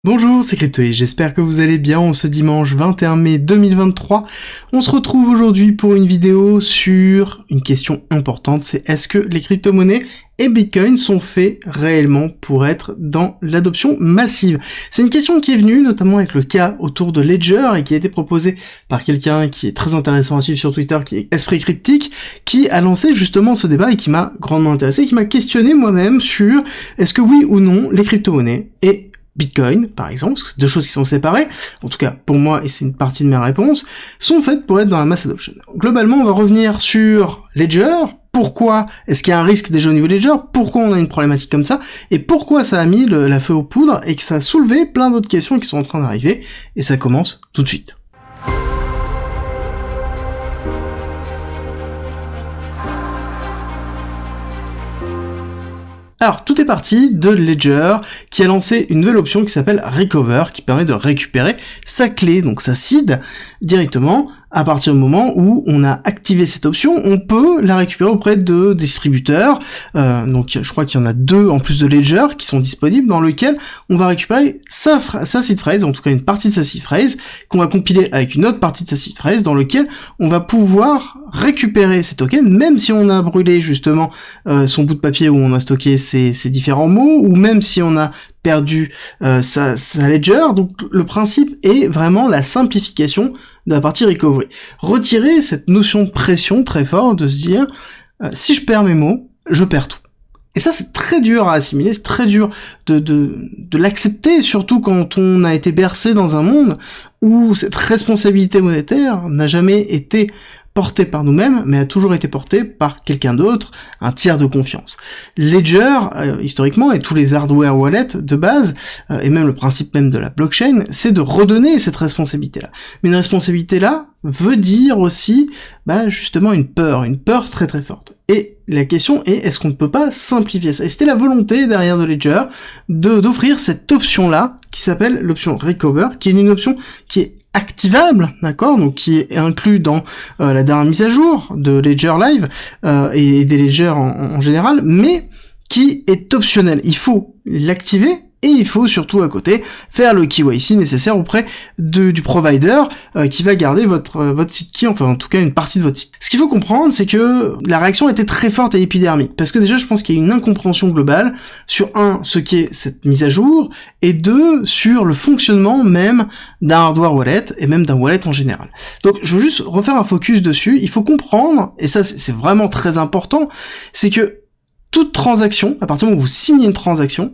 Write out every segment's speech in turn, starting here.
Bonjour, c'est Cryptoï, j'espère que vous allez bien en ce dimanche 21 mai 2023. On se retrouve aujourd'hui pour une vidéo sur une question importante, c'est est-ce que les crypto-monnaies et Bitcoin sont faits réellement pour être dans l'adoption massive? C'est une question qui est venue notamment avec le cas autour de Ledger et qui a été proposée par quelqu'un qui est très intéressant à suivre sur Twitter, qui est Esprit Cryptique, qui a lancé justement ce débat et qui m'a grandement intéressé, qui m'a questionné moi-même sur est-ce que oui ou non les crypto-monnaies et Bitcoin, par exemple, parce que c'est deux choses qui sont séparées, en tout cas pour moi, et c'est une partie de mes réponses, sont faites pour être dans la mass adoption. Globalement, on va revenir sur Ledger, pourquoi est-ce qu'il y a un risque déjà au niveau de Ledger, pourquoi on a une problématique comme ça, et pourquoi ça a mis la feu aux poudres, et que ça a soulevé plein d'autres questions qui sont en train d'arriver, et ça commence tout de suite. Alors, tout est parti de Ledger, qui a lancé une nouvelle option qui s'appelle Recover, qui permet de récupérer sa clé, donc sa seed, directement. À partir du moment où on a activé cette option, on peut la récupérer auprès de distributeurs. Donc je crois qu'il y en a deux en plus de Ledger qui sont disponibles, dans lequel on va récupérer sa seed phrase, en tout cas une partie de sa seed phrase, qu'on va compiler avec une autre partie de sa seed phrase, dans lequel on va pouvoir récupérer ces tokens, même si on a brûlé justement son bout de papier où on a stocké ces différents mots, ou même si on a perdu sa ledger. Donc le principe est vraiment la simplification de la partie recovery. Retirer cette notion de pression très forte, de se dire si je perds mes mots, je perds tout. Et ça, c'est très dur à assimiler, c'est très dur de l'accepter, surtout quand on a été bercé dans un monde où cette responsabilité monétaire n'a jamais été portée par nous-mêmes, mais a toujours été portée par quelqu'un d'autre, un tiers de confiance. Ledger, historiquement, et tous les hardware wallets de base, et même le principe même de la blockchain, c'est de redonner cette responsabilité-là. Mais une responsabilité-là veut dire aussi, justement, une peur très très forte. Et la question est, est-ce qu'on ne peut pas simplifier ça? Et c'était la volonté derrière de Ledger d'offrir cette option-là, qui s'appelle l'option Recover, qui est une option qui est activable, d'accord, donc qui est inclus dans la dernière mise à jour de Ledger Live et des Ledger en général, mais qui est optionnel. Il faut l'activer et il faut surtout à côté faire le KYC nécessaire auprès du provider qui va garder votre seed key, enfin en tout cas une partie de votre seed. Ce qu'il faut comprendre, c'est que la réaction était très forte et épidermique, parce que déjà je pense qu'il y a une incompréhension globale sur ce qu'est cette mise à jour, et deux, sur le fonctionnement même d'un hardware wallet, et même d'un wallet en général. Donc je veux juste refaire un focus dessus. Il faut comprendre, et ça c'est vraiment très important, c'est que toute transaction, à partir du moment où vous signez une transaction,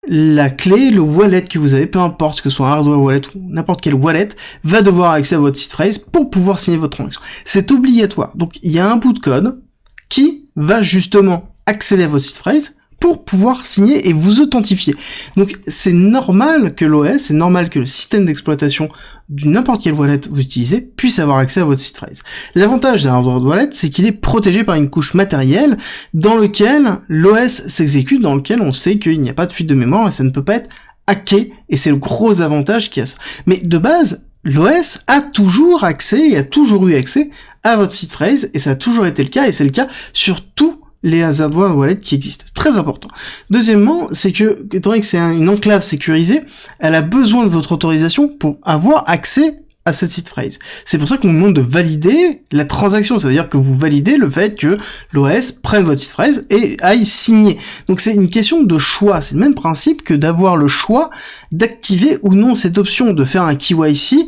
la clé, le wallet que vous avez, peu importe que ce soit un hardware wallet ou n'importe quel wallet, va devoir avoir accès à votre seed phrase pour pouvoir signer votre transaction. C'est obligatoire. Donc il y a un bout de code qui va justement accéder à votre seed phrase pour pouvoir signer et vous authentifier. Donc c'est normal que l'OS, c'est normal que le système d'exploitation du n'importe quel wallet que vous utilisez puisse avoir accès à votre seed phrase. L'avantage d'un hardware wallet, c'est qu'il est protégé par une couche matérielle dans lequel l'OS s'exécute, dans lequel on sait qu'il n'y a pas de fuite de mémoire et ça ne peut pas être hacké, et c'est le gros avantage qu'il y a ça. Mais de base, l'OS a toujours accès et a toujours eu accès à votre seed phrase, et ça a toujours été le cas, et c'est le cas sur tous les hardware wallets qui existent. C'est très important. Deuxièmement, c'est que, étant donné que c'est une enclave sécurisée, elle a besoin de votre autorisation pour avoir accès à cette seed phrase. C'est pour ça qu'on vous demande de valider la transaction. Ça veut dire que vous validez le fait que l'OS prenne votre seed phrase et aille signer. Donc c'est une question de choix. C'est le même principe que d'avoir le choix d'activer ou non cette option, de faire un KYC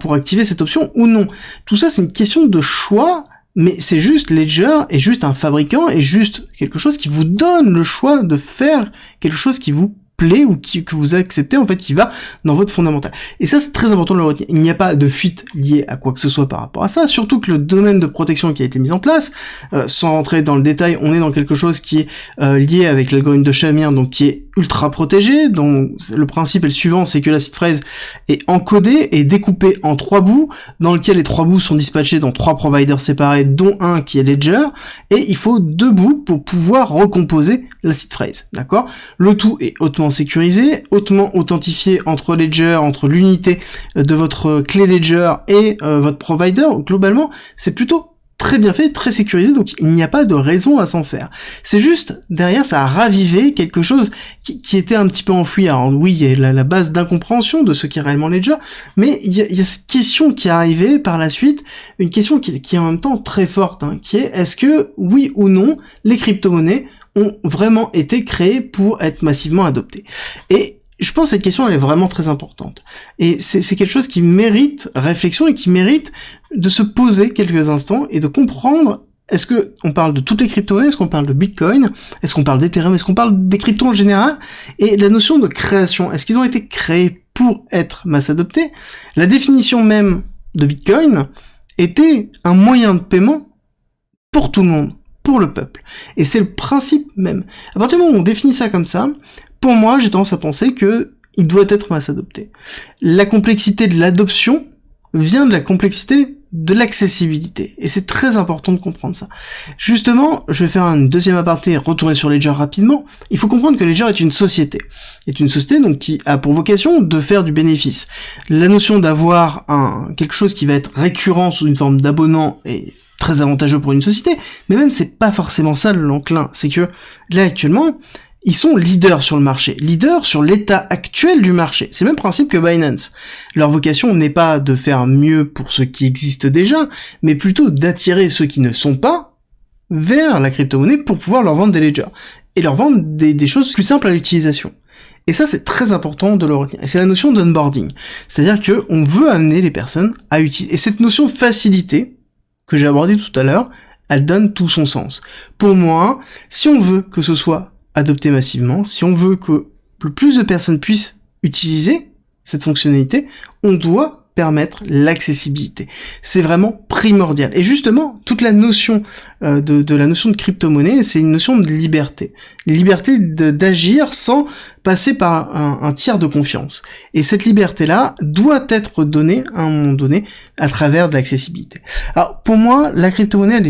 pour activer cette option ou non. Tout ça, c'est une question de choix. Mais c'est juste, Ledger est juste un fabricant, et juste quelque chose qui vous donne le choix de faire quelque chose qui vous plaît ou que vous acceptez, en fait, qui va dans votre fondamental. Et ça, c'est très important de le retenir. Il n'y a pas de fuite liée à quoi que ce soit par rapport à ça, surtout que le domaine de protection qui a été mis en place, sans rentrer dans le détail, on est dans quelque chose qui est lié avec l'algorithme de Shamir, donc qui est ultra protégé. Donc le principe est le suivant, c'est que la seed phrase est encodée et découpée en 3 bouts, dans lequel les 3 bouts sont dispatchés dans 3 providers séparés, dont un qui est Ledger, et il faut 2 bouts pour pouvoir recomposer la seed phrase, d'accord? Le tout est hautement sécurisé, hautement authentifié entre Ledger, entre l'unité de votre clé Ledger et votre provider. Globalement, c'est plutôt très bien fait, très sécurisé, donc il n'y a pas de raison à s'en faire. C'est juste, derrière, ça a ravivé quelque chose qui était un petit peu enfoui. Alors oui, il y a la base d'incompréhension de ce qu'est réellement Ledger, mais il y a cette question qui est arrivée par la suite, une question qui est en même temps très forte, hein, qui est, est-ce que, oui ou non, les crypto-monnaies ont vraiment été créées pour être massivement adoptées? Et je pense que cette question elle est vraiment très importante. Et c'est quelque chose qui mérite réflexion et qui mérite de se poser quelques instants et de comprendre, est-ce que on parle de toutes les crypto-monnaies, est-ce qu'on parle de Bitcoin, est-ce qu'on parle d'Ethereum, est-ce qu'on parle des cryptos en général, et la notion de création, est-ce qu'ils ont été créés pour être masse adoptés? La définition même de Bitcoin était un moyen de paiement pour tout le monde, pour le peuple. Et c'est le principe même. À partir du moment où on définit ça comme ça, pour moi, j'ai tendance à penser que il doit être masse adopté. La complexité de l'adoption vient de la complexité de l'accessibilité. Et c'est très important de comprendre ça. Justement, je vais faire un deuxième aparté, retourner sur Ledger rapidement. Il faut comprendre que Ledger est une société. Est une société donc qui a pour vocation de faire du bénéfice. La notion d'avoir quelque chose qui va être récurrent sous une forme d'abonnement est très avantageux pour une société, mais même c'est pas forcément ça l'enclin. C'est que là actuellement, ils sont leaders sur le marché, leaders sur l'état actuel du marché. C'est le même principe que Binance. Leur vocation n'est pas de faire mieux pour ceux qui existent déjà, mais plutôt d'attirer ceux qui ne sont pas vers la crypto-monnaie pour pouvoir leur vendre des ledgers. Et leur vendre des choses plus simples à l'utilisation. Et ça, c'est très important de le retenir. Et c'est la notion d'onboarding. C'est-à-dire que on veut amener les personnes à utiliser. Et cette notion de facilité, que j'ai abordée tout à l'heure, elle donne tout son sens. Pour moi, si on veut que ce soit adopté massivement, si on veut que le plus de personnes puissent utiliser cette fonctionnalité, on doit permettre l'accessibilité. C'est vraiment primordial. Et justement, toute la notion de la notion de crypto-monnaie, c'est une notion de liberté. Liberté d'agir sans passer par un tiers de confiance. Et cette liberté-là doit être donnée à un moment donné à travers de l'accessibilité. Alors, pour moi, la crypto-monnaie,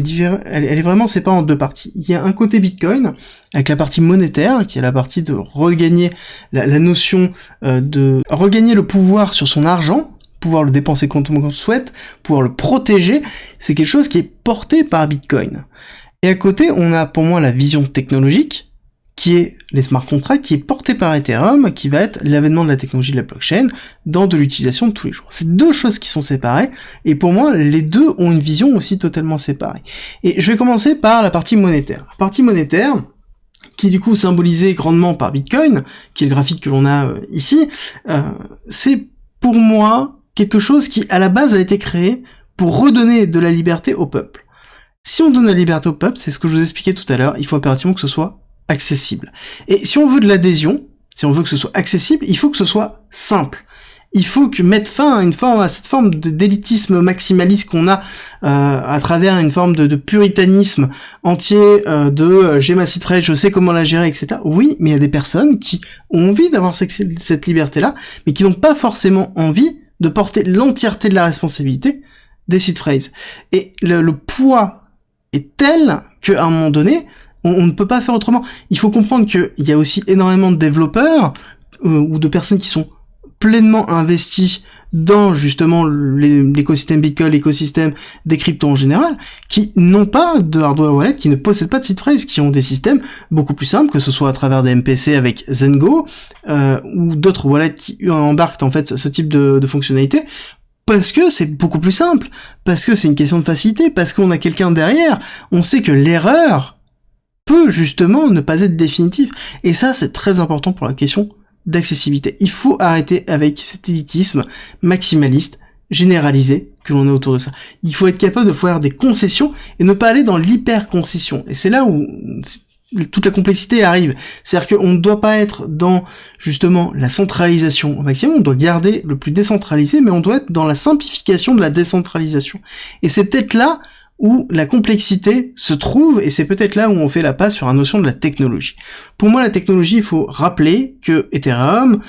elle est vraiment séparée en deux parties. Il y a un côté Bitcoin, avec la partie monétaire, qui est la partie de regagner la notion de regagner le pouvoir sur son argent, pouvoir le dépenser quand on souhaite, pouvoir le protéger, c'est quelque chose qui est porté par Bitcoin. Et à côté, on a pour moi la vision technologique, qui est les smart contracts, qui est porté par Ethereum, qui va être l'avènement de la technologie de la blockchain dans de l'utilisation de tous les jours. C'est deux choses qui sont séparées, et pour moi, les deux ont une vision aussi totalement séparée. Et je vais commencer par la partie monétaire. La partie monétaire, qui est du coup symbolisée grandement par Bitcoin, qui est le graphique que l'on a ici, c'est pour moi quelque chose qui, à la base, a été créé pour redonner de la liberté au peuple. Si on donne la liberté au peuple, c'est ce que je vous expliquais tout à l'heure, il faut impérativement que ce soit accessible. Et si on veut de l'adhésion, si on veut que ce soit accessible, il faut que ce soit simple. Il faut que mettre fin à cette forme d'élitisme maximaliste qu'on a à travers une forme de puritanisme entier j'ai ma seed phrase, je sais comment la gérer, etc. Oui, mais il y a des personnes qui ont envie d'avoir cette liberté-là, mais qui n'ont pas forcément envie de porter l'entièreté de la responsabilité des seed phrases. Et le poids est tel qu'à un moment donné, on ne peut pas faire autrement. Il faut comprendre qu'il y a aussi énormément de développeurs ou de personnes qui sont pleinement investis dans justement l'écosystème Bitcoin, l'écosystème des cryptos en général, qui n'ont pas de hardware wallet, qui ne possèdent pas de seed phrase, qui ont des systèmes beaucoup plus simples, que ce soit à travers des MPC avec Zengo, ou d'autres wallets qui embarquent en fait ce type de fonctionnalité, parce que c'est beaucoup plus simple, parce que c'est une question de facilité, parce qu'on a quelqu'un derrière, on sait que l'erreur peut justement ne pas être définitive, et ça c'est très important pour la question d'accessibilité. Il faut arrêter avec cet élitisme maximaliste, généralisé, que l'on a autour de ça. Il faut être capable de faire des concessions et ne pas aller dans l'hyper-concession. Et c'est là où toute la complexité arrive. C'est-à-dire qu'on ne doit pas être dans, justement, la centralisation au maximum, on doit garder le plus décentralisé, mais on doit être dans la simplification de la décentralisation. Et c'est peut-être là où la complexité se trouve, et c'est peut-être là où on fait la passe sur la notion de la technologie. Pour moi, la technologie, il faut rappeler que Ethereum,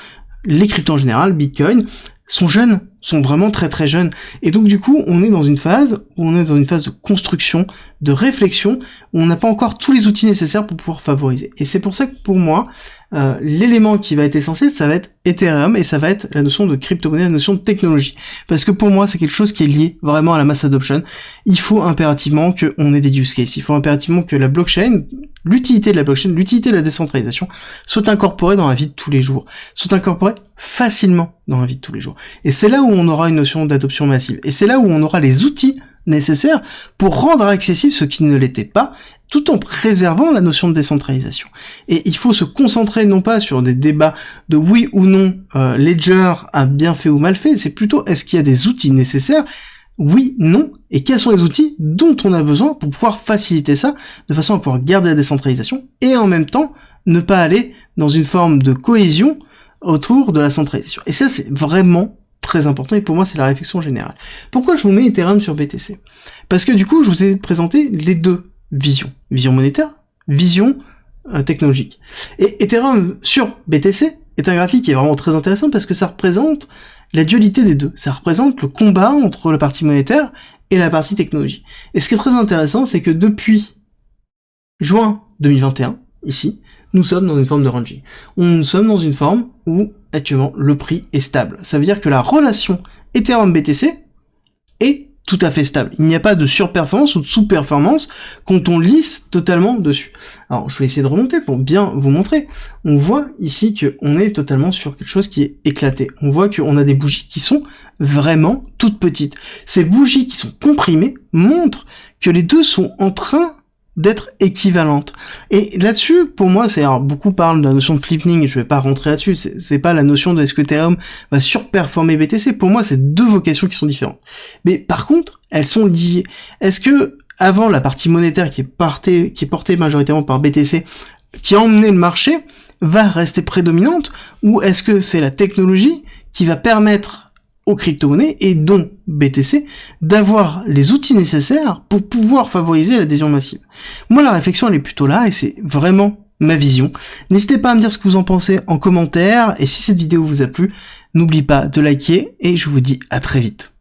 les cryptos en général, Bitcoin, sont jeunes. sont vraiment très très jeunes. Et donc du coup, on est dans une phase de construction, de réflexion, où on n'a pas encore tous les outils nécessaires pour pouvoir favoriser. Et c'est pour ça que pour moi, l'élément qui va être essentiel, ça va être Ethereum, et ça va être la notion de crypto-monnaie, la notion de technologie. Parce que pour moi, c'est quelque chose qui est lié vraiment à la mass adoption. Il faut impérativement qu'on ait des use cases. Il faut impérativement que la blockchain, l'utilité de la blockchain, l'utilité de la décentralisation, soit incorporée dans la vie de tous les jours, soit incorporée facilement dans la vie de tous les jours. Et c'est là où on aura une notion d'adoption massive. Et c'est là où on aura les outils nécessaires pour rendre accessible ce qui ne l'était pas, tout en préservant la notion de décentralisation. Et il faut se concentrer non pas sur des débats de oui ou non, Ledger a bien fait ou mal fait, c'est plutôt est-ce qu'il y a des outils nécessaires, oui, non, et quels sont les outils dont on a besoin pour pouvoir faciliter ça, de façon à pouvoir garder la décentralisation, et en même temps, ne pas aller dans une forme de cohésion autour de la centralisation. Et ça, c'est vraiment très important, et pour moi, c'est la réflexion générale. Pourquoi je vous mets Ethereum sur BTC? Parce que du coup, je vous ai présenté les deux visions. Vision monétaire, vision technologique. Et Ethereum sur BTC est un graphique qui est vraiment très intéressant parce que ça représente la dualité des deux. Ça représente le combat entre la partie monétaire et la partie technologie. Et ce qui est très intéressant, c'est que depuis juin 2021, ici, nous sommes dans une forme de ranging. Nous sommes dans une forme où, actuellement, le prix est stable. Ça veut dire que la relation Ethereum-BTC est tout à fait stable. Il n'y a pas de surperformance ou de sous-performance quand on lisse totalement dessus. Alors, je vais essayer de remonter pour bien vous montrer. On voit ici qu'on est totalement sur quelque chose qui est éclaté. On voit qu'on a des bougies qui sont vraiment toutes petites. Ces bougies qui sont comprimées montrent que les deux sont en train d'être équivalentes. Et là-dessus, pour moi, alors beaucoup parlent de la notion de flipping, je vais pas rentrer là-dessus, c'est pas la notion de est-ce que Ethereum va surperformer BTC, pour moi, c'est deux vocations qui sont différentes. Mais par contre, elles sont liées. Est-ce que, avant la partie monétaire qui est portée majoritairement par BTC, qui a emmené le marché, va rester prédominante, ou est-ce que c'est la technologie qui va permettre aux crypto-monnaies, et dont BTC, d'avoir les outils nécessaires pour pouvoir favoriser l'adhésion massive? Moi, la réflexion, elle est plutôt là, et c'est vraiment ma vision. N'hésitez pas à me dire ce que vous en pensez en commentaire, et si cette vidéo vous a plu, n'oubliez pas de liker, et je vous dis à très vite.